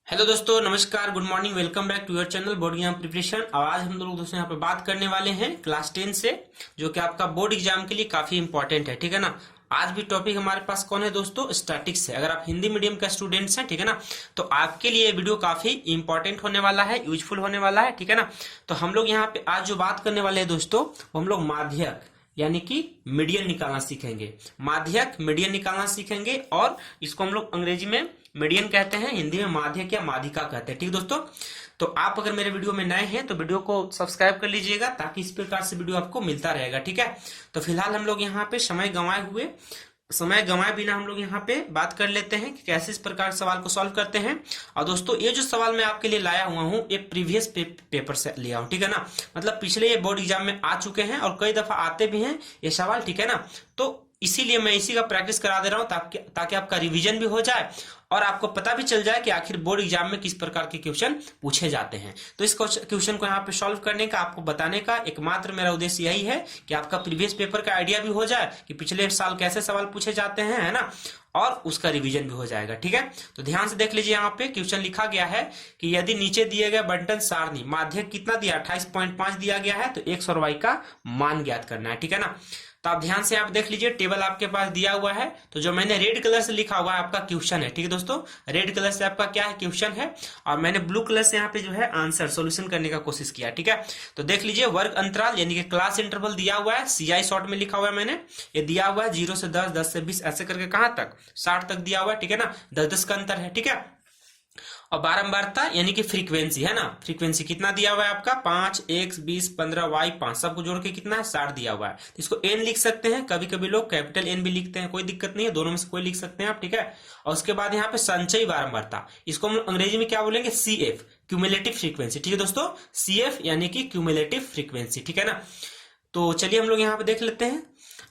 Hello दोस्तों, नमस्कार, good morning, welcome back to your channel board exam preparation. और आज हम लोग दोस्तों यहाँ पे बात करने वाले हैं क्लास 10 से, जो कि आपका बोर्ड एग्जाम के लिए काफी इंपॉर्टेंट है। ठीक है ना। आज भी टॉपिक हमारे पास कौन है दोस्तों? स्टैटिक्स है। अगर आप हिंदी मीडियम का स्टूडेंट्स हैं, ठीक है ना, तो आपके लिए ये वीडियो काफी इंपॉर्टेंट होने वाला है, यूजफुल होने वाला है। ठीक है ना। तो हम लोग यहाँ पे आज जो बात करने वाले हैं दोस्तों, वो हम लोग माध्यक यानी कि मीडियन निकालना सीखेंगे। माध्यक मीडियन निकालना सीखेंगे, और इसको हम लोग अंग्रेजी में मीडियन कहते हैं, हिंदी में माध्यक या माध्यिका कहते हैं। ठीक दोस्तों, तो आप अगर मेरे वीडियो में नए हैं तो वीडियो को सब्सक्राइब कर लीजिएगा, ताकि इस प्रकार से वीडियो आपको मिलता रहेगा। ठीक है। तो फिलहाल हम लोग यहाँ पे समय गंवाए बिना हम लोग यहाँ पे बात कर लेते हैं कि कैसे इस प्रकार सवाल को सॉल्व करते हैं। और दोस्तों, ये जो सवाल मैं आपके लिए लाया हुआ हूँ, ये प्रीवियस पेपर से लिया हूँ। ठीक है ना। मतलब पिछले ये बोर्ड एग्जाम में आ चुके हैं और कई दफा आते भी हैं ये सवाल। ठीक है ना। तो इसीलिए मैं इसी का प्रैक्टिस करा दे रहा हूं, ताकि आपका रिवीजन भी हो जाए और आपको पता भी चल जाए कि आखिर बोर्ड एग्जाम में किस प्रकार के क्वेश्चन पूछे जाते हैं। तो इस क्वेश्चन को यहाँ पे सॉल्व करने का, आपको बताने का एकमात्र मेरा उद्देश्य यही है कि आपका प्रीवियस पेपर का आइडिया भी हो जाए कि पिछले साल कैसे सवाल पूछे जाते हैं, है ना, और उसका रिवीजन भी हो जाएगा। ठीक है। तो ध्यान से देख लीजिए, यहाँ पे क्वेश्चन लिखा गया है कि यदि नीचे दिए गए बंटन सारणी माध्यक कितना दिया, 28.5 दिया गया है, तो एक्स और वाई का मान ज्ञात करना है। ठीक है ना। तो आप ध्यान से आप देख लीजिए, टेबल आपके पास दिया हुआ है। तो जो मैंने रेड कलर से लिखा हुआ है आपका क्वेश्चन है। ठीक है दोस्तों, रेड कलर से आपका क्या है, क्वेश्चन है, और मैंने ब्लू कलर से यहाँ पे जो है आंसर सॉल्यूशन करने का कोशिश किया। ठीक है। तो देख लीजिए, वर्ग अंतराल यानी कि क्लास इंटरवल दिया हुआ है, सीआई शॉर्ट में लिखा हुआ है मैंने, ये दिया हुआ है 0 से 10, 10 से 20, ऐसे करके कहां तक, 60 तक दिया हुआ है। ठीक है ना। 10-10 का अंतर है। ठीक है। और बारंबारता यानी कि फ्रीक्वेंसी है ना, फ्रीक्वेंसी कितना दिया हुआ है आपका, 5, x, 20, 15, y, 5 सबको जोड़ के कितना है, 60 दिया हुआ है। तो इसको n लिख सकते हैं, कभी कभी लोग कैपिटल N भी लिखते हैं, कोई दिक्कत नहीं है, दोनों में से कोई लिख सकते हैं आप। ठीक है। और उसके बाद यहाँ पे संचयी बारंबारता, इसको हम अंग्रेजी में क्या बोलेंगे, CF, क्यूमुलेटिव फ्रीक्वेंसी। ठीक है दोस्तों, CF यानी कि क्यूमुलेटिव फ्रीक्वेंसी। ठीक है ना। तो चलिए हम लोग यहाँ पे देख लेते हैं।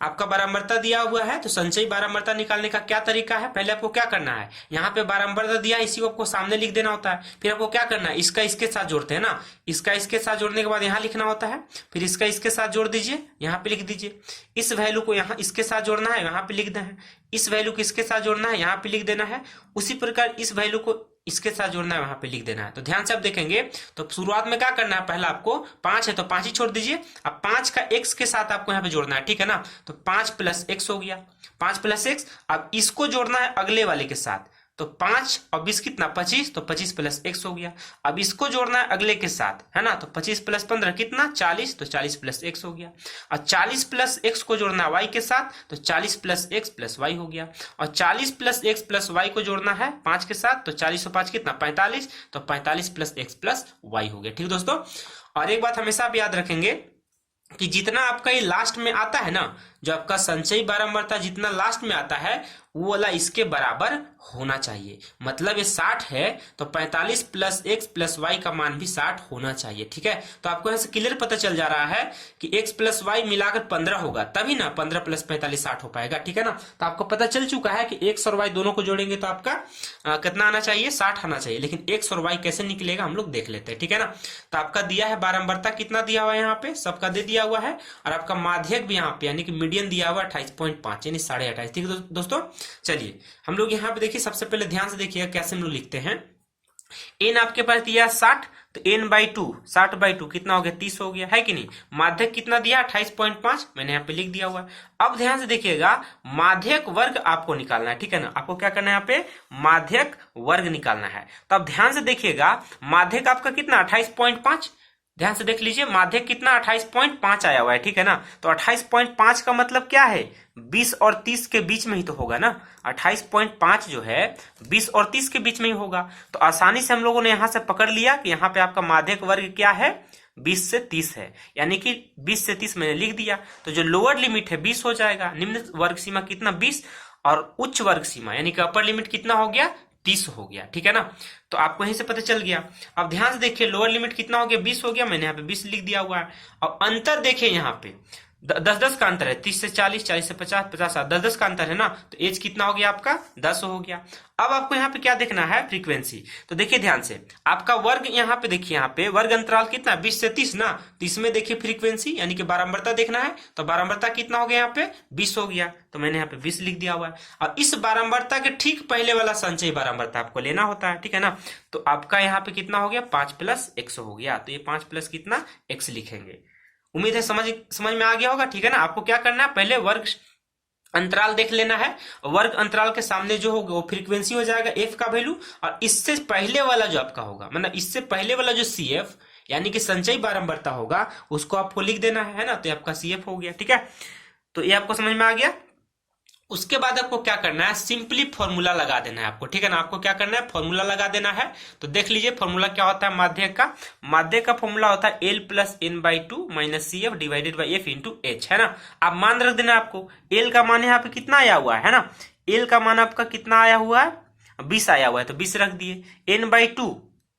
आपका बारंबारता दिया हुआ है, तो संचयी बारंबारता निकालने का क्या तरीका है, पहले आपको क्या करना है, यहाँ पे बारंबारता दिया है, इसी को आपको सामने लिख देना होता है। फिर आपको क्या करना है, इसका इसके साथ जोड़ते हैं ना, इसका इसके साथ जोड़ने के बाद यहाँ लिखना होता है, फिर इसका इसके साथ जोड़ दीजिए, यहाँ पे लिख दीजिए, इस वैल्यू को यहाँ इसके साथ जोड़ना है, यहाँ पे लिख देना है, इस वैल्यू को इसके साथ जोड़ना है, यहाँ पे लिख देना है, उसी प्रकार इस वैल्यू को इसके साथ जोड़ना है, वहां पे लिख देना है। तो ध्यान से आप देखेंगे, तो शुरुआत में क्या करना है, पहला आपको 5 है तो 5 ही छोड़ दीजिए, अब 5 का x के साथ आपको यहाँ पे जोड़ना है। ठीक है ना। तो 5 + x हो गया, 5 + x, अब इसको जोड़ना है अगले वाले के साथ, तो 5 और 20 कितना, 25, तो 25 + x हो गया। अब इसको जोड़ना है अगले के साथ, है ना, तो 25 + 15 कितना, 40, तो 40 + x हो गया। और 40 + x को जोड़ना है y के साथ, तो 40 + x + y हो गया। और 40 + x + y को जोड़ना है 5 के साथ, तो 40 और 5 कितना, 45, तो 45 + x + y हो गया। ठीक दोस्तों। और एक बात हमेशा आप याद रखेंगे कि जितना आपका ये लास्ट में आता है ना, जो आपका संचयी बारंबारता जितना लास्ट में आता है, वो वाला इसके बराबर होना चाहिए। मतलब ये 60 है, तो 45 + x + y का मान भी 60 होना चाहिए। ठीक है। तो आपको यहाँ से क्लियर पता चल जा रहा है कि x + y मिलाकर 15 होगा, तभी ना 15 + 45 60 हो पाएगा। ठीक है ना। तो आपको पता चल चुका है कि x और y दोनों को जोड़ेंगे तो आपका कितना आना चाहिए, 60 आना चाहिए। लेकिन x और y कैसे निकलेगा हम लोग देख लेते हैं। ठीक है ना। तो आपका दिया है बारंबारता कितना दिया हुआ है, यहाँ पे सबका दे दिया हुआ है, और आपका माध्यक भी यहाँ पे यानी कि मीडियन दिया हुआ 28.5 यानी 28.5। ठीक है दोस्तों। चलिए हम लोग यहाँ पे देखिए, सबसे पहले ध्यान से देखिएगा कैसे हम लोग लिखते हैं। n आपके पास दिया 60, तो n/2, 60/2 कितना हो गया, 30 हो गया, है कि नहीं। माध्यक कितना दिया, 28.5, मैंने यहाँ पे लिख दिया हुआ है। अब ध्यान से देखिएगा, माध्यक वर्ग आपको निकालना है। ठीक है ना। आपको क्या करना है, यहाँ पे माध्यक वर्ग निकालना है। तो अब ध्यान से देखिएगा, माध्यक आपका कितना, 28.5, ध्यान से देख लीजिए, माध्यक कितना, 28.5 आया हुआ है। ठीक है ना। तो 28.5 का मतलब क्या है, 20 और 30 के बीच में ही तो होगा ना। 28.5 जो है 20 और 30 के बीच में ही होगा। तो आसानी से हम लोगों ने यहां से पकड़ लिया कि यहाँ पे आपका माध्यक वर्ग क्या है, 20 से 30 है, यानी कि 20 से 30 मैंने लिख दिया। तो जो लोअर लिमिट है 20 हो जाएगा, निम्न वर्ग सीमा कितना, 20, और उच्च वर्ग सीमा यानी कि अपर लिमिट कितना हो गया, 30 हो गया। ठीक है ना। तो आपको यहीं से पता चल गया। अब ध्यान से देखिए, लोअर लिमिट कितना हो गया, 20 हो गया, मैंने यहाँ पे 20 लिख दिया हुआ है। और अंतर देखिए यहाँ पे, 10-10 का अंतर है, 30 से 40, 40 से 50, 50 से 10-10 का अंतर है ना, तो एज कितना हो गया आपका 10 हो गया। अब आपको यहाँ पे क्या देखना है, फ्रीक्वेंसी। तो देखिए ध्यान से, आपका वर्ग यहाँ पे देखिए, यहाँ पे वर्ग अंतराल कितना 20 से 30 ना, तो इसमें देखिए फ्रीक्वेंसी यानी कि बारंबारता देखना है, तो बारंबारता कितना हो गया यहाँ पे 20 हो गया, तो मैंने यहाँ पे 20 लिख दिया हुआ है। और इस बारंबारता के ठीक पहले वाला संचयी बारंबारता आपको लेना होता है, ठीक है ना। तो आपका यहाँ पे कितना हो गया 5 + x हो गया, तो ये 5 प्लस कितना x लिखेंगे। उम्मीद है समझ में आ गया होगा, ठीक है ना। आपको क्या करना है, पहले वर्ग अंतराल देख लेना है, वर्ग अंतराल के सामने जो होगा वो फ्रीक्वेंसी हो जाएगा f का वैल्यू, और इससे पहले वाला जो आपका होगा, मतलब इससे पहले वाला जो CF यानी कि संचयी बारंबारता होगा उसको आपको लिख देना है ना, तो ये आपका CF हो गया, ठीक है। तो ये आपको समझ में आ गया। उसके बाद आपको क्या करना है, सिंपली फॉर्मूला लगा देना है आपको, ठीक है ना। आपको क्या करना है, फॉर्मूला लगा देना है। तो देख लीजिए फॉर्मूला क्या होता है माध्यक का फॉर्मूला होता है L + n/2 - CF / F × H, है ना। आप मान रख देना, आपको L का मान यहाँ पे कितना आया हुआ है ना, L का मान आपका कितना आया हुआ है 20 आया हुआ है, तो 20 रख दिए। n/2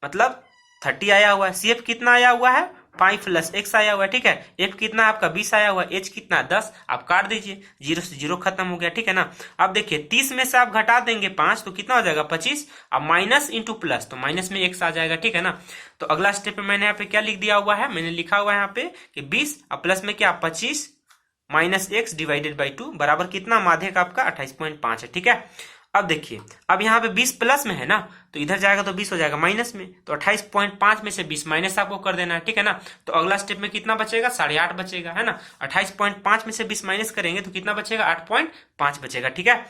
मतलब 30 आया हुआ है, CF कितना आया हुआ है 5 + x आया हुआ है, ठीक है। f कितना आपका 20 आया हुआ है, h कितना 10, आप काट दीजिए, 0 से 0 खत्म हो गया, ठीक है ना। अब देखिए 30 में से आप घटा देंगे 5 तो कितना हो जाएगा 25, अब माइनस इंटू प्लस तो माइनस में x आ जाएगा, ठीक है ना। तो अगला स्टेप में मैंने यहाँ पे क्या लिख दिया हुआ है, मैंने लिखा हुआ है यहाँ पे कि 20 अब प्लस में क्या 25 - x / 2 बराबर कितना, माध्यक आपका 28.5 है, ठीक है। अब देखिए, अब यहाँ पे 20 प्लस में है ना, तो इधर जाएगा तो 20 हो जाएगा माइनस में, तो 28.5 में से 20 माइनस आपको कर देना है, ठीक है ना। तो अगला स्टेप में कितना बचेगा 8.5 बचेगा, है ना। 28.5 में से 20 माइनस करेंगे तो कितना बचेगा 8.5 बचेगा, ठीक है।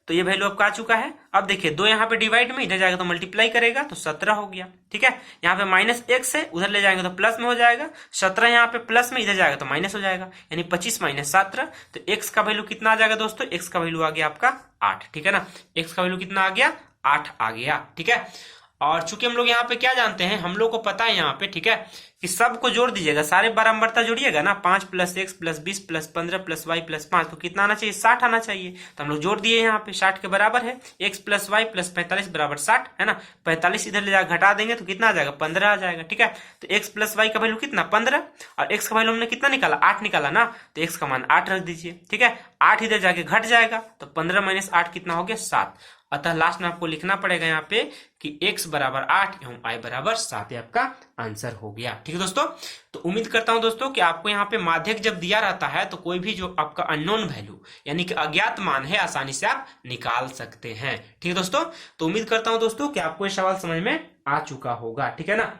तो ये वैल्यू आपका आ चुका है। अब देखिए 2 यहाँ पे डिवाइड में, इधर जाएगा तो मल्टीप्लाई करेगा तो 17 हो गया, ठीक है। यहाँ पे -x है, उधर ले जाएंगे तो प्लस में हो जाएगा, 17 यहाँ पे प्लस में, इधर जाएगा तो माइनस हो जाएगा, यानी 25 - 17। तो x का वैल्यू कितना आ जाएगा दोस्तों, x का वैल्यू आ गया आपका 8, ठीक है ना। x का वैल्यू कितना आ गया 8 आ गया, ठीक है। और चूंकि हम लोग यहाँ पे क्या जानते हैं, हम लोग को पता है यहाँ पे, ठीक है, कि सबको जोड़ दीजिएगा, सारे बारंबारता जोड़िएगा ना, 5 + x + 20 + 15 + y + 5 तो कितना आना चाहिए 60 आना चाहिए। तो हम लोग जोड़ दिए, यहाँ पे 60 के बराबर है, x + y + 45 = 60, है ना। 45 इधर ले जाकर घटा देंगे तो कितना आ जाएगा 15 आ जाएगा, ठीक है। तो x + y का वैल्यू कितना 15, और x का वैल्यू हमने कितना निकाला 8 निकाला ना, तो x का मान 8 रख दीजिए, ठीक है। 8 इधर जाके घट जाएगा तो 15 - 8 कितना हो गया 7। अतः लास्ट में आपको लिखना पड़ेगा यहाँ पे कि x = 8 एवं y = 7, आपका आंसर हो गया, ठीक है दोस्तों। तो उम्मीद करता हूं दोस्तों कि आपको यहाँ पे माध्यक जब दिया रहता है तो कोई भी जो आपका अननोन वैल्यू यानी कि अज्ञात मान है आसानी से आप निकाल सकते हैं, ठीक है दोस्तों। तो उम्मीद करता हूं दोस्तों कि आपको ये सवाल समझ में आ चुका होगा, ठीक है ना।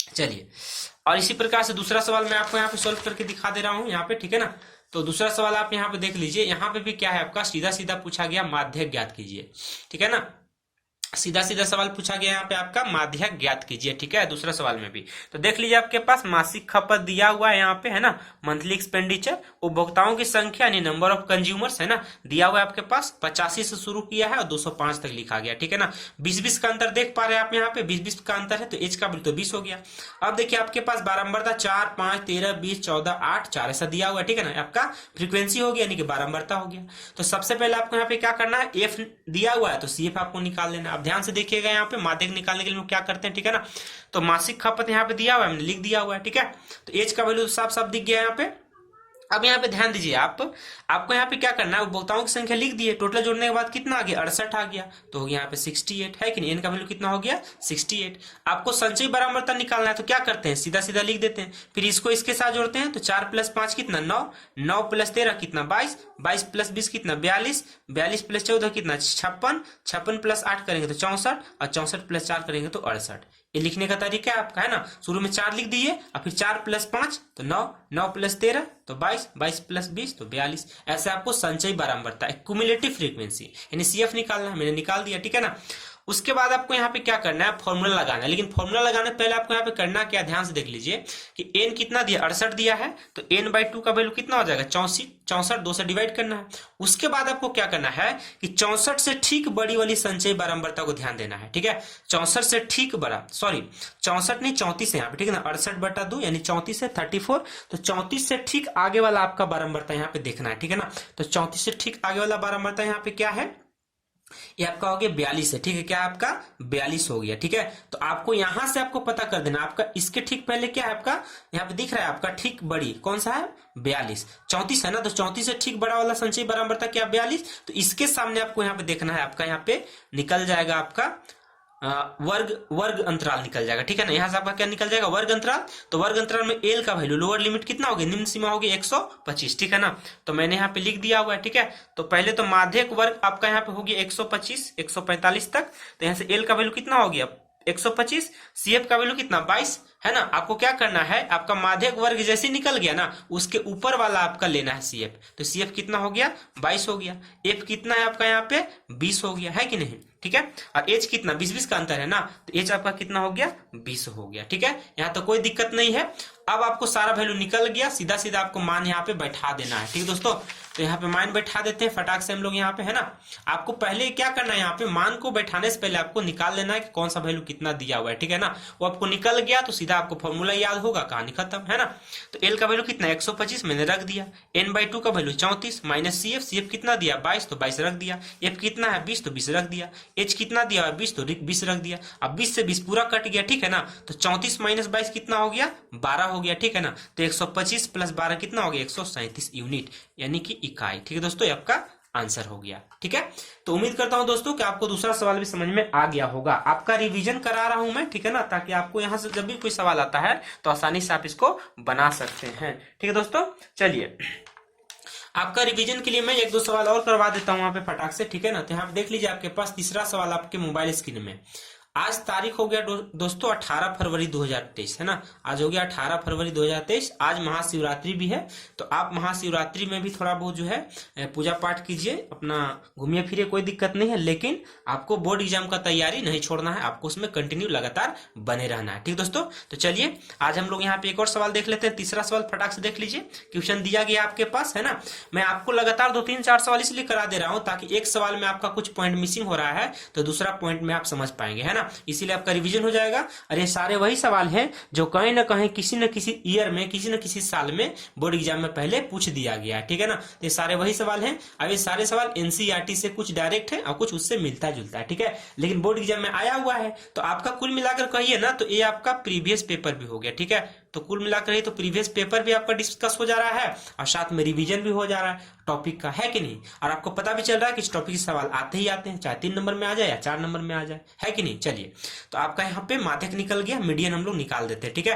चलिए, और इसी प्रकार से दूसरा सवाल मैं आपको यहाँ पे सोल्व करके दिखा दे रहा हूँ यहाँ पे, ठीक है ना। तो दूसरा सवाल आप यहाँ पे देख लीजिए, यहाँ पे भी क्या है आपका सीधा सीधा पूछा गया माध्यक ज्ञात कीजिए, ठीक है ना। सीधा सीधा सवाल पूछा गया यहाँ पे आपका माध्यक ज्ञात कीजिए, ठीक है। दूसरा सवाल में भी तो देख लीजिए, आपके पास मासिक खपत दिया हुआ है यहाँ पे, है ना। मंथली एक्सपेंडिचर, उपभोक्ताओं की संख्या यानी नंबर ऑफ कंज्यूमर्स, है ना, दिया हुआ है आपके पास। 85 से शुरू किया है और 205 तक लिखा गया, ठीक है ना। 20-20 का अंतर देख पा रहे हैं आप यहाँ पे, 20-20 का अंतर है तो एज का तो 20 हो गया। अब देखिए आपके पास बारंबारता 4, 5, 13, 20, 14, 8, 4 ऐसा दिया हुआ है, ठीक है ना। आपका फ्रीक्वेंसी हो गया यानी कि बारंबारता हो गया। तो सबसे पहले आपको यहाँ पे क्या करना है, एफ दिया हुआ है तो CF आपको निकाल लेना। अब ध्यान से देखिएगा, यहाँ पे माध्यक निकालने के लिए क्या करते हैं, ठीक है ना। तो मासिक खपत यहाँ पे दिया हुआ है, हमने लिख दिया हुआ है, ठीक है। तो एज का वैल्यू साफ साफ दिख गया यहाँ पे। अब यहाँ पे ध्यान दीजिए, आपको यहाँ पे क्या करना है, उपभोक्ताओं की संख्या लिख दिए, टोटल जोड़ने के बाद कितना आ गया 68 आ गया, तो यहाँ पे 68 है कि नहीं। एन का वैल्यू कितना हो गया 68। आपको संचयी बारंबारता निकालना है तो क्या करते हैं, सीधा सीधा लिख देते हैं, फिर इसको इसके साथ जोड़ते हैं तो 4 + 5 कितना 9, 9 + 13 कितना 22, 22 + 20 कितना 42, 42 + 14 कितना 56, 56 + 8 करेंगे तो 64, और 64 + 4 करेंगे तो 68। ये लिखने का तरीका है आपका, है ना। शुरू में 4 लिख दिए और फिर 4 + 5 तो 9, 9 + 13 तो 22, 22 + 20 तो 42। ऐसे आपको संचयी बारंबारता क्युमुलेटिव फ्रीक्वेंसी यानी CF निकालना है, मैंने निकाल दिया, ठीक है ना। उसके बाद आपको यहाँ पे क्या करना है, फॉर्मूला लगाना है। लेकिन फॉर्मूला लगाने पहले आपको यहाँ पे करना क्या, ध्यान से देख लीजिए कि n कितना दिया 68 दिया है, तो n/2 का वैल्यू कितना हो जाएगा 64, 2 से डिवाइड करना है। उसके बाद आपको क्या करना है कि 64 से ठीक बड़ी वाली संचयी बारंबारता को ध्यान देना है, ठीक है। 64 से ठीक बड़ा, सॉरी 64 नहीं 34 है यहाँ पे, ठीक है ना। 68/2 यानी 34 है 34, तो 34 से ठीक आगे वाला आपका बारंबारता यहाँ पे देखना है, ठीक है ना। तो 34 से ठीक आगे वाला बारंबारता यहाँ पे क्या है ये आपका हो गया 42 है, ठीक है, क्या आपका 42 हो गया, ठीक है। तो आपको यहां से आपको पता कर देना आपका इसके ठीक पहले क्या है आपका, यहाँ पे दिख रहा है आपका ठीक बड़ी कौन सा है 42, 34 है ना, तो 34 से ठीक बड़ा वाला संचयी बराबर था क्या 42, तो इसके सामने आपको यहाँ पे देखना है आपका यहाँ पे निकल जाएगा आपका वर्ग अंतराल निकल जाएगा, ठीक है ना। यहां से आपका क्या निकल जाएगा वर्ग अंतराल, तो वर्ग अंतराल में एल का वैल्यू लोअर लिमिट कितना होगी, निम्न सीमा होगी 125, ठीक है ना। तो मैंने यहाँ पे लिख दिया हुआ है, ठीक है। तो पहले तो माध्यक वर्ग आपका यहाँ पे होगी 125 145 तक, तो यहाँ से एल का वैल्यू कितना हो गया 125, सीएफ का वैल्यू कितना 22 है ना। आपको क्या करना है, आपका माध्यक वर्ग जैसे निकल गया ना उसके ऊपर वाला आपका लेना है सीएफ, तो सीएफ कितना हो गया 22 हो गया, एफ कितना है आपका यहाँ पे 20 हो गया, है कि नहीं, ठीक है। और एच कितना 20-20 का अंतर है ना, तो एच आपका कितना हो गया 20 हो गया, ठीक है। यहाँ तो कोई दिक्कत नहीं है। अब आपको सारा वैल्यू निकल गया, सीधा सीधा आपको मान यहाँ पे बैठा देना है, ठीक है दोस्तों। तो यहाँ पे मान बैठा देते हैं फटाक से हम लोग यहाँ पे, है ना। आपको पहले क्या करना है, यहाँ पे मान को बैठाने से पहले आपको निकाल लेना है कि कौन सा वैल्यू कितना दिया हुआ है, ठीक है ना। वो आपको निकल गया तो सीधा आपको फॉर्मूला याद होगा, कहानी खत्म, है ना। तो एल का वैल्यू कितना 125 मैंने रख दिया, n/2 का वैल्यू 34 माइनस सीएफ कितना दिया 22 तो 22 रख दिया, एफ कितना है 20 तो 20 रख दिया, एच कितना दिया है 20 तो 20 रख दिया। अब 20 से 20 पूरा कट गया, ठीक है ना। तो 34 माइनस 22 कितना हो गया 12 हो गया, ठीक है ना। तो 125 प्लस 12 कितना हो गया 137 यूनिट यानी कि इकाई, ठीक है दोस्तों, ये आपका आंसर हो गया, ठीक है। तो उम्मीद करता हूं दोस्तों कि आपको दूसरा सवाल भी समझ में आ गया होगा। आपका रिवीजन करा रहा हूं मैं, ठीक है ना, ताकि आपको यहां से जब भी कोई सवाल आता है तो आसानी से आप इसको बना सकते हैं, ठीक है दोस्तों। चलिए आपका रिवीजन के लिए मैं 1-2 सवाल और करवा देता हूं वहां पे फटाक से, ठीक है ना। तो यहाँ देख लीजिए आपके पास तीसरा सवाल आपके मोबाइल स्क्रीन में। आज तारीख हो गया दोस्तों 18 फरवरी 2023, है ना। आज हो गया 18 फरवरी 2023, आज महाशिवरात्रि भी है। तो आप महाशिवरात्रि में भी थोड़ा बहुत जो है पूजा पाठ कीजिए, अपना घूमिए फिरिए, कोई दिक्कत नहीं है। लेकिन आपको बोर्ड एग्जाम का तैयारी नहीं छोड़ना है, आपको उसमें कंटिन्यू लगातार बने रहना है, ठीक दोस्तों। तो चलिए आज हम लोग यहाँ पे एक और सवाल देख लेते हैं। तीसरा सवाल फटाक से देख लीजिए, क्वेश्चन दिया गया आपके पास, है ना। मैं आपको लगातार 2-3-4 सवाल इसलिए करा दे रहा हूं ताकि एक सवाल में आपका कुछ पॉइंट मिसिंग हो रहा है तो दूसरा पॉइंट में आप समझ पाएंगे, है ना। इसीलिए आपका रिवीजन हो जाएगा। और ये सारे वही सवाल हैं जो कहीं ना कहीं किसी न किसी ईयर में, किसी न किसी साल में बोर्ड एग्जाम में पहले पूछ दिया गया है, ठीक है ना। तो ये सारे वही सवाल हैं। अब ये सारे सवाल एनसीईआरटी से कुछ डायरेक्ट है और कुछ उससे मिलता जुलता है, ठीक है। लेकिन बोर्ड एग्जाम में आया हुआ है तो आपका कुल मिलाकर कहिए ना तो ये आपका प्रीवियस पेपर भी हो गया, ठीक है। तो कुल मिलाकर ये तो प्रीवियस पेपर भी आपका डिस्कस हो जा रहा है और साथ में रिवीजन भी हो जा रहा है टॉपिक का, है कि नहीं। और आपको पता भी चल रहा है कि इस टॉपिक के सवाल आते ही आते हैं, चाहे 3 नंबर में आ जाए या 4 नंबर में आ जाए, है कि नहीं। चलिए तो आपका यहाँ पे माध्यक निकल गया, मीडियन हम लोग निकाल देते हैं, ठीक है।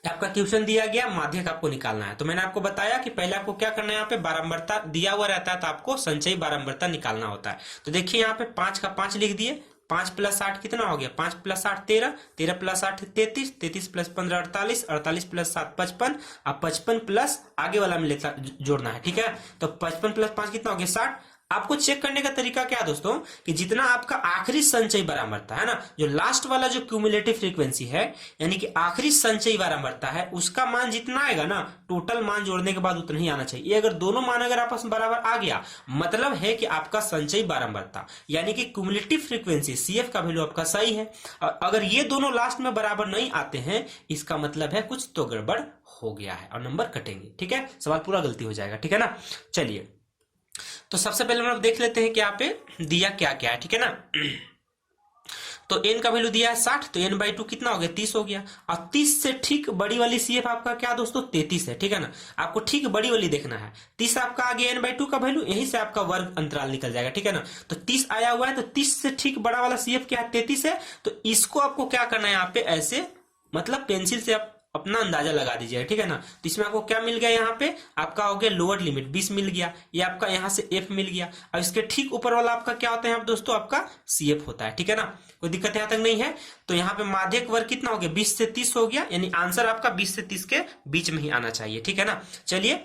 आपका क्वेश्चन दिया गया, माध्यक आपको निकालना है। तो मैंने आपको बताया कि पहले आपको क्या करना है, यहाँ पे बारंबारता दिया हुआ रहता है तो आपको संचयी बारंबारता निकालना होता है। तो देखिए यहाँ पे 5 का 5 लिख दिए, 5 + 8 कितना हो गया, 5 + 8 13, 13 + 8 33, 33 + 15 48, 48 + 7 55, अब 55 प्लस आगे वाला में लेता जोड़ना है, ठीक है। तो 55 + 5 कितना हो गया 60। आपको चेक करने का तरीका क्या है दोस्तों, कि जितना आपका आखिरी संचयी बारंबारता है ना, जो लास्ट वाला जो क्यूमुलेटिव फ्रीक्वेंसी है यानी कि आखिरी संचयी बारंबारता है, उसका मान जितना आएगा ना, टोटल मान जोड़ने के बाद उतना ही आना चाहिए। ये अगर दोनों मान अगर आपस में बराबर आ गया, मतलब है कि आपका संचयी बारंबारता यानी कि क्यूमुलेटिव फ्रीक्वेंसी सीएफ का वैल्यू आपका सही है। अगर ये दोनों लास्ट में बराबर नहीं आते हैं, इसका मतलब है कुछ तो गड़बड़ हो गया है और नंबर कटेंगे, ठीक है। सवाल पूरा गलती हो जाएगा, ठीक है ना। चलिए तो सबसे पहले हम लोग देख लेते हैं कि यहाँ पे दिया क्या क्या है, ठीक है ना। तो n का वैल्यू दिया है 60, तो n/2 कितना हो गया 30 हो गया। और 30 से ठीक बड़ी वाली सीएफ आपका क्या दोस्तों 33 है, ठीक है ना। आपको ठीक बड़ी वाली देखना है। 30 आपका आ गया n/2 का वैल्यू, यहीं से आपका वर्ग अंतराल निकल जाएगा, ठीक है ना। तो 30 आया हुआ है, तो 30 से ठीक बड़ा वाला सीएफ क्या है 33 है। तो इसको आपको क्या करना है यहाँ पे, ऐसे मतलब पेंसिल से आप अपना अंदाजा लगा दीजिए, ठीक है ना। तो इसमें आपको क्या मिल गया, यहाँ पे आपका हो गया लोअर लिमिट 20 मिल गया, ये आपका यहाँ से एफ मिल गया। अब इसके ठीक ऊपर वाला आपका क्या होता है यहाँ दोस्तों, आपका सीएफ होता है, ठीक है ना। कोई दिक्कत यहाँ तक नहीं है। तो यहाँ पे माध्यक वर्ग कितना हो गया 20 से 30 हो गया, यानी आंसर आपका 20 से 30 के बीच में ही आना चाहिए, ठीक है ना। चलिए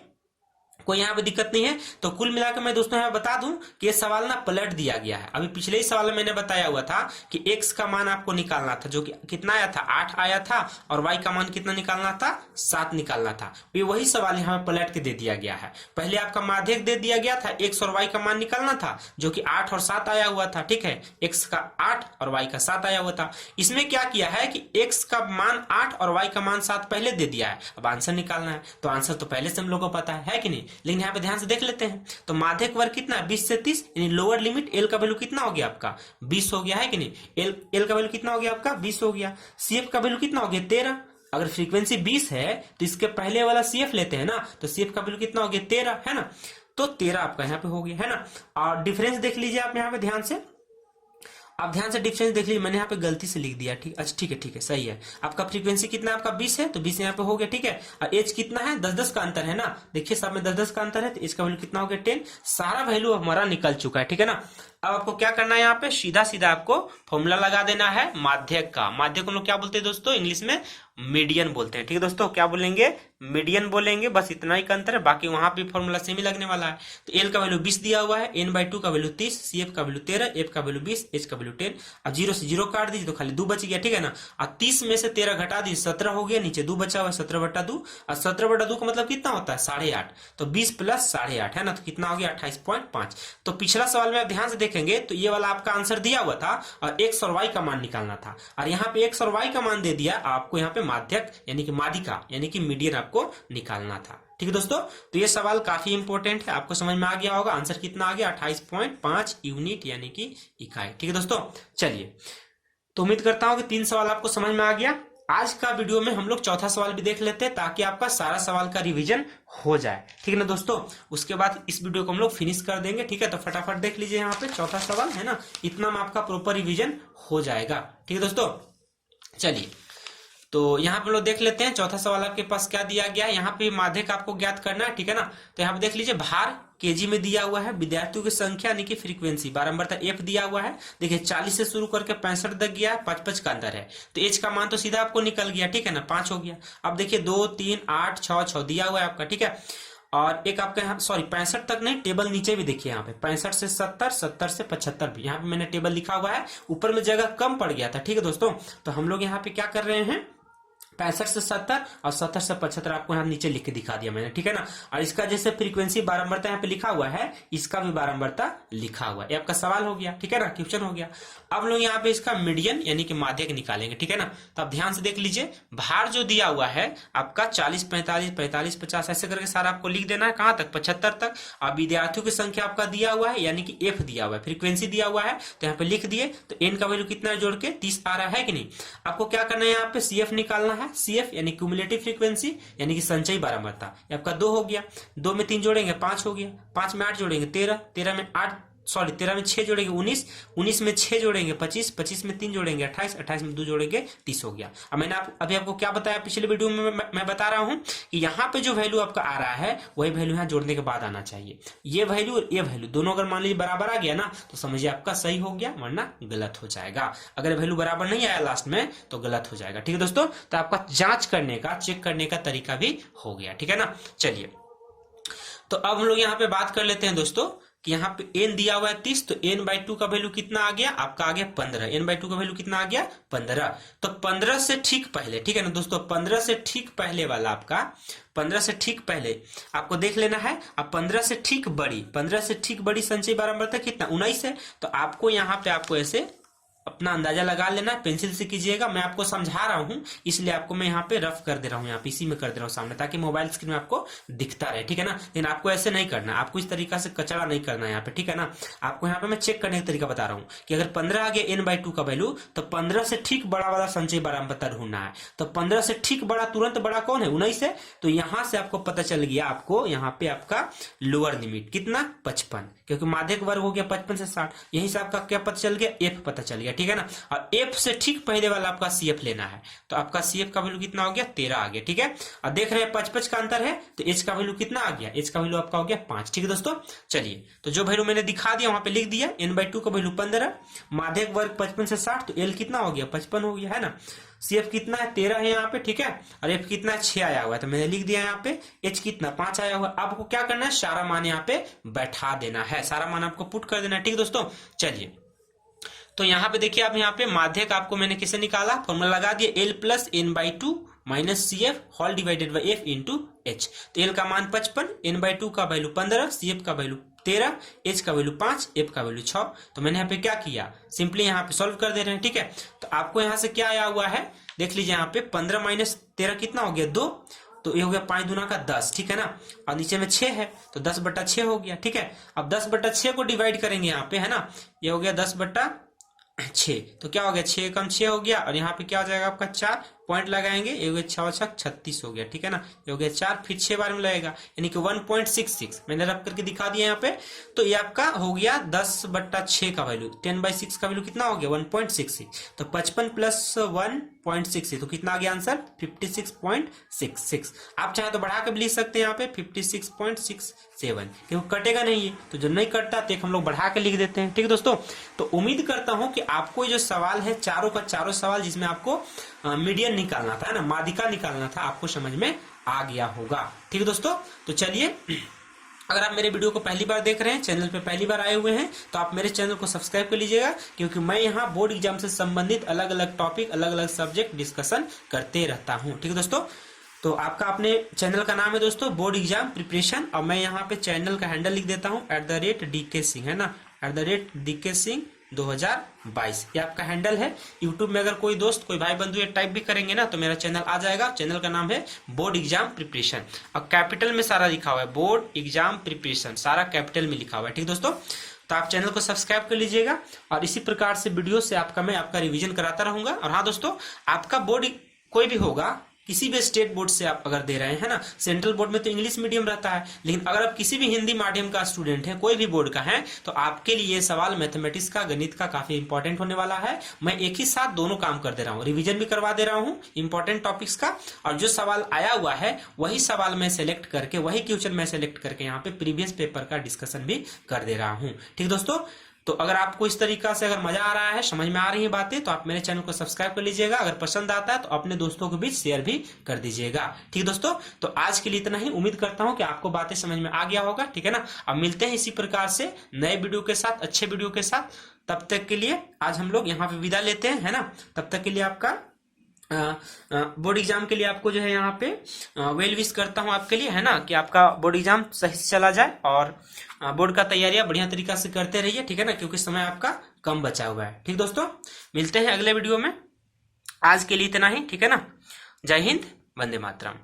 कोई यहाँ पे दिक्कत नहीं है। तो कुल मिलाकर मैं दोस्तों यहाँ बता दूं कि ये सवाल ना पलट दिया गया है। अभी पिछले ही सवाल में मैंने बताया हुआ था कि x का मान आपको निकालना था, जो कि कितना आया था 8 आया था, और y का मान कितना निकालना था 7 निकालना था। ये वही सवाल यहाँ पे पलट के दे दिया गया है। पहले आपका माध्यक दे दिया गया था, x और y का मान निकालना था, जो कि 8 और 7 आया हुआ था, ठीक है। x का 8 और y का 7 आया हुआ था। इसमें क्या किया है कि x का मान 8 और y का मान 7 पहले दे दिया है, अब आंसर निकालना है। तो आंसर तो पहले से हम लोग को पता है कि नहीं। लेकिन यहाँ पे ध्यान से देख लेते हैं तो माध्यक वर्ग कितना 20 से 30 यानी लोअर लिमिट एल का वैल्यू कितना हो गया आपका 20 हो गया है कि नहीं। एल का वैल्यू कितना हो गया आपका 20 हो गया। सीएफ का वैल्यू कितना हो गया 13। अगर फ्रीक्वेंसी 20 है तो इसके पहले वाला सीएफ लेते हैं ना, तो सीएफ का वैल्यू कितना हो गया 13 है ना, तो 13 आपका यहाँ पे हो गया है ना। और डिफरेंस देख लीजिए आप यहाँ पे ध्यान से, आप ध्यान से डिफरेंस देख लीजिए, मैंने यहाँ पे गलती से लिख दिया, ठीक, अच्छा ठीक है सही है। आपका फ्रीक्वेंसी कितना है आपका 20 है, तो 20 यहाँ पे हो गया, ठीक है। और एज कितना है 10-10 का अंतर है ना, देखिए सब में 10-10 का अंतर है, तो एज का वैल्यू कितना हो गया 10। सारा वैल्यू हमारा निकल चुका है, ठीक है ना। अब आपको क्या करना है, यहाँ पे सीधा सीधा आपको फॉर्मूला लगा देना है माध्यक का। माध्यक को लोग क्या बोलते हैं दोस्तों, इंग्लिश में मीडियन बोलते हैं, ठीक है दोस्तों। क्या बोलेंगे, मीडियन बोलेंगे, बस इतना ही का अंतर है, बाकी वहां पे फॉर्मूला सेम ही लगने वाला है। तो एल का वैल्यू 20 दिया हुआ है, n/2 का वैल्यू 30, सीएफ का वैल्यू 13, एफ का वैल्यू 20, एच का वैल्यू 10। अब 0 से 0 काट दीजिए तो खाली 2 बच गया, ठीक है ना। और 30 में से 13 घटा दीजिए 17 हो गया, नीचे 2 बचा हुआ है 17/2। और 17/2 का मतलब कितना होता है 8.5, तो 20 प्लस 8.5 है ना, तो कितना हो गया 28.5। तो पिछला सवाल में आप ध्यान से देखेंगे तो ये वाला आपका आंसर दिया हुआ था और एक्स और वाई का मान निकालना था, और यहाँ पे एक्स और वाई का मान दे दिया, आपको यहाँ पे माध्यक यानी कि माध्यिका यानी कि मीडियन आपको निकालना था, ठीक है दोस्तों। तो ये सवाल काफी इंपॉर्टेंट है, आपको समझ में आ गया होगा। आंसर कितना आ गया 28.5 यूनिट यानी कि इकाई, ठीक है दोस्तों। चलिए, तो उम्मीद करता हूं कि 3 सवाल आपको समझ में आ गया। आज का वीडियो में हम लोग चौथा सवाल भी देख लेते हैं ताकि आपका सारा सवाल का रिवीजन हो जाए, ठीक है ना दोस्तों। उसके बाद इस वीडियो को हम लोग फिनिश कर देंगे, ठीक है। तो फटाफट देख लीजिए, यहाँ पे चौथा सवाल है ना, इतना में आपका प्रॉपर रिवीजन हो जाएगा, ठीक है दोस्तों। चलिए, तो यहाँ पे लोग देख लेते हैं चौथा सवाल आपके पास क्या दिया गया है। यहाँ पे माध्यक आपको ज्ञात करना है, ठीक है ना। तो यहाँ पे देख लीजिए, भार केजी में दिया हुआ है, विद्यार्थियों की संख्या यानी कि फ्रीक्वेंसी बारंबारता एफ दिया हुआ है। देखिए 40 से शुरू करके 65 तक गया है, 5-5 का अंदर है, तो एच का मान तो सीधा आपको निकल गया, ठीक है ना, 5 हो गया। अब देखिए 2, 3, 8, 6 दिया हुआ है आपका, ठीक है। और एक आपका यहाँ सॉरी 65 तक नहीं, टेबल नीचे भी देखिए यहाँ पे 65 से 70, 70 से 75 भी यहाँ पे मैंने टेबल लिखा हुआ है। ऊपर में जगह कम पड़ गया था, ठीक है दोस्तों। तो हम लोग यहाँ पे क्या कर रहे हैं, 65 से 70 और 70 से 75 आपको यहाँ नीचे लिख के दिखा दिया मैंने, ठीक है ना। और इसका जैसे फ्रीक्वेंसी बारंबारता यहाँ पे लिखा हुआ है, इसका भी बारंबारता लिखा हुआ है। ये आपका सवाल हो गया, ठीक है ना, क्वेश्चन हो गया। अब लोग यहाँ पे इसका मीडियन यानी कि माध्यक निकालेंगे, ठीक है ना। तो आप ध्यान से देख लीजिए, भार जो दिया हुआ है आपका 40, 45, 45, 50 ऐसे करके सारा आपको लिख देना है, कहां तक 75 तक। अब विद्यार्थियों की संख्या आपका दिया हुआ है यानी कि एफ दिया हुआ है, फ्रीक्वेंसी दिया हुआ है, तो यहाँ पे लिख दिए। तो एन का वैल्यू कितना है जोड़ के 30 आ रहा है कि नहीं। आपको क्या करना है, यहाँ पे सीएफ निकालना है। सीएफ यानी क्यूमुलेटिव फ्रीक्वेंसी यानी कि संचयी बारंबारता, आपका 2 हो गया, 2 में 3 जोड़ेंगे 5 हो गया, 5 में 8 जोड़ेंगे 13, 13 में 6 जोड़ेंगे 19, 19 में 6 जोड़ेंगे 25, 25 में 3 जोड़ेंगे 28, 28 में 2 जोड़ेंगे 30 हो गया। अब मैंने अभी आपको क्या बताया पिछले वीडियो में, मैं बता रहा हूं कि यहाँ पे जो वैल्यू आपका आ रहा है वही वैल्यू यहाँ जोड़ने के बाद आना चाहिए। ये वैल्यू और ये वैल्यू दोनों अगर मान लीजिए बराबर आ गया ना, तो समझिए आपका सही हो गया, वरना गलत हो जाएगा। अगर वैल्यू बराबर नहीं आया लास्ट में तो गलत हो जाएगा, ठीक है दोस्तों। तो आपका जांच करने का, चेक करने का तरीका भी हो गया, ठीक है ना। चलिए, तो अब हम लोग यहाँ पे बात कर लेते हैं दोस्तों कि यहाँ पे n दिया हुआ है 30, तो n/2 का वैल्यू कितना आ गया आपका, आ गया 15। n/2 का वैल्यू कितना आ गया 15। तो 15 से ठीक पहले, ठीक है ना दोस्तों, 15 से ठीक पहले वाला आपका 15 से ठीक पहले आपको देख लेना है। अब 15 से ठीक बड़ी संचयी बारंबारता कितना 19 है। तो आपको यहाँ पे आपको ऐसे अपना अंदाजा लगा लेना, पेंसिल से कीजिएगा। मैं आपको समझा रहा हूं इसलिए आपको मैं यहाँ पे रफ कर दे रहा हूँ, यहाँ पे इसी में कर दे रहा हूँ सामने, ताकि मोबाइल स्क्रीन में आपको दिखता रहे, ठीक है ना। लेकिन आपको ऐसे नहीं करना, आपको इस तरीका से कचरा नहीं करना है यहाँ पे, ठीक है ना। आपको यहाँ पे मैं चेक करने का तरीका बता रहा हूँ कि अगर 15 आ गया n/2 का वैल्यू, तो 15 से ठीक बड़ा वाला संचयी बारंबारता ढूंढना है। तो 15 से ठीक बड़ा, तुरंत बड़ा कौन है 19 है। तो यहां से आपको पता चल गया, आपको यहाँ पे आपका लोअर लिमिट कितना 55, क्योंकि माध्यक वर्ग हो गया 55 से 60, यहीं से आपका क्या पता चल गया, एफ पता चल गया, ठीक है ना। और एफ से ठीक पहले वाला आपका सीएफ लेना है, तो आपका सीएफ का वैल्यू कितना हो गया 13 आ गया, ठीक है। और देख रहे हैं 55 का अंतर है, तो एच का वैल्यू कितना आ गया, एच का वैल्यू आपका हो गया 5, ठीक है दोस्तों। चलिए, तो जो वैल्यू मैंने दिखा दिया वहां पे लिख दिया, n/2 का वैल्यू 15, माध्यक वर्ग 55 से 60, तो एल कितना हो गया 55 हो गया है ना। सीएफ कितना है 13 है यहाँ पे, ठीक है। और एफ कितना है 6 आया हुआ है, तो मैंने लिख दिया यहाँ पे। एच कितना 5 आया हुआ है। आपको क्या करना है, सारा मान यहाँ पे बैठा देना है, सारा मान आपको पुट कर देना है, ठीक है दोस्तों। चलिए, तो यहाँ पे देखिए, आप यहाँ पे माध्यक आपको मैंने किसे निकाला, फॉर्मूला लगा दिया, L plus n/2 minus CF whole divided by F into H। तो L का मान 55, n/2 का वैल्यू 15, CF का वैल्यू 13, H का वैल्यू 5, F का वैल्यू 6। तो मैंने यहाँ पे क्या किया, सिंपली यहाँ पे सॉल्व कर दे रहे हैं, ठीक है। तो आपको यहाँ से क्या आया हुआ है, देख लीजिए यहाँ पे 15 माइनस 13 कितना हो गया 2, तो ये हो गया 5 दूना का 10, ठीक है ना। और नीचे में 6 है तो 10/6 हो गया, ठीक है। अब 10/6 को डिवाइड करेंगे यहाँ पे, है ना, ये हो गया 10/6, तो क्या हो गया 6 कम 6 हो गया, और यहाँ पे क्या हो जाएगा आपका 4 पॉइंट लगाएंगे, ये हो गया 6 6 36 हो गया, ठीक है ना। ये हो गया 4, फिर 6 बार में लगेगा, यानी कि 1.66 मैंने रख करके दिखा दिया यहाँ पे। तो ये आपका हो गया 10/6 का वैल्यू, 10/6 का वैल्यू कितना हो गया 1.66, तो 55 प्लस 1.66 तो कितना आ गया आंसर 56.66। आप चाहे तो बढ़ा के भी लिख सकते हैं यहाँ पे 56.67, क्योंकि कटेगा नहीं है, तो जो नहीं कटता तो हम लोग बढ़ा के लिख देते हैं, ठीक है दोस्तों। तो उम्मीद करता हूं कि आपको जो सवाल है चारों का चारों सवाल जिसमें आपको मीडियन निकालना था, है ना, माध्यिका निकालना था, आपको समझ में आ गया होगा, ठीक है दोस्तों। तो चलिए, अगर आप मेरे वीडियो को पहली बार देख रहे हैं, चैनल पे पहली बार आए हुए हैं, तो आप मेरे चैनल को सब्सक्राइब कर लीजिएगा, क्योंकि मैं यहाँ बोर्ड एग्जाम से संबंधित अलग अलग टॉपिक, अलग अलग सब्जेक्ट डिस्कशन करते रहता हूँ, ठीक है दोस्तों। तो आपका अपने चैनल का नाम है दोस्तों बोर्ड एग्जाम प्रिपरेशन, और मैं यहाँ पे चैनल का हैंडल लिख देता हूँ @DK सिंह, है ना, @DK सिंह 2022, ये आपका हैंडल है। यूट्यूब में अगर कोई दोस्त, कोई भाई बंधु ये टाइप भी करेंगे ना तो मेरा चैनल आ जाएगा। चैनल का नाम है बोर्ड एग्जाम प्रिपरेशन, और कैपिटल में सारा लिखा हुआ है, बोर्ड एग्जाम प्रिपरेशन सारा कैपिटल में लिखा हुआ है, ठीक दोस्तों। तो आप चैनल को सब्सक्राइब कर लीजिएगा, और इसी प्रकार से वीडियो से मैं आपका रिवीजन कराता रहूंगा। और हाँ दोस्तों, आपका बोर्ड कोई भी होगा, किसी भी स्टेट बोर्ड से आप अगर दे रहे हैं, है ना, सेंट्रल बोर्ड में तो इंग्लिश मीडियम रहता है, लेकिन अगर आप किसी भी हिंदी माध्यम का स्टूडेंट है, कोई भी बोर्ड का है, तो आपके लिए ये सवाल मैथमेटिक्स का, गणित का काफी इंपॉर्टेंट होने वाला है। मैं एक ही साथ दोनों काम कर दे रहा हूँ, रिवीजन भी करवा दे रहा हूँ इंपॉर्टेंट टॉपिक्स का, और जो सवाल आया हुआ है वही सवाल मैं सेलेक्ट करके, वही क्वेश्चन मैं सेलेक्ट करके यहाँ पे प्रीवियस पेपर का डिस्कशन भी कर दे रहा हूँ, ठीक दोस्तों। तो अगर आपको इस तरीका से अगर मजा आ रहा है, समझ में आ रही है बातें, तो आप मेरे चैनल को सब्सक्राइब कर लीजिएगा। अगर पसंद आता है तो अपने दोस्तों के बीच शेयर भी कर दीजिएगा, ठीक दोस्तों। तो आज के लिए इतना ही, उम्मीद करता हूं कि आपको बातें समझ में आ गया होगा, ठीक है ना। अब मिलते हैं इसी प्रकार से नए वीडियो के साथ, अच्छे वीडियो के साथ। तब तक के लिए आज हम लोग यहाँ पे विदा लेते हैं, है ना। तब तक के लिए आपका बोर्ड एग्जाम के लिए आपको जो है यहाँ पे वेल विश करता हूँ आपके लिए, है ना, कि आपका बोर्ड एग्जाम सही से चला जाए, और बोर्ड का तैयारियां बढ़िया तरीका से करते रहिए, ठीक है ना, क्योंकि समय आपका कम बचा हुआ है, ठीक दोस्तों। मिलते हैं अगले वीडियो में, आज के लिए इतना ही, ठीक है ना। जय हिंद, वंदे मातरम।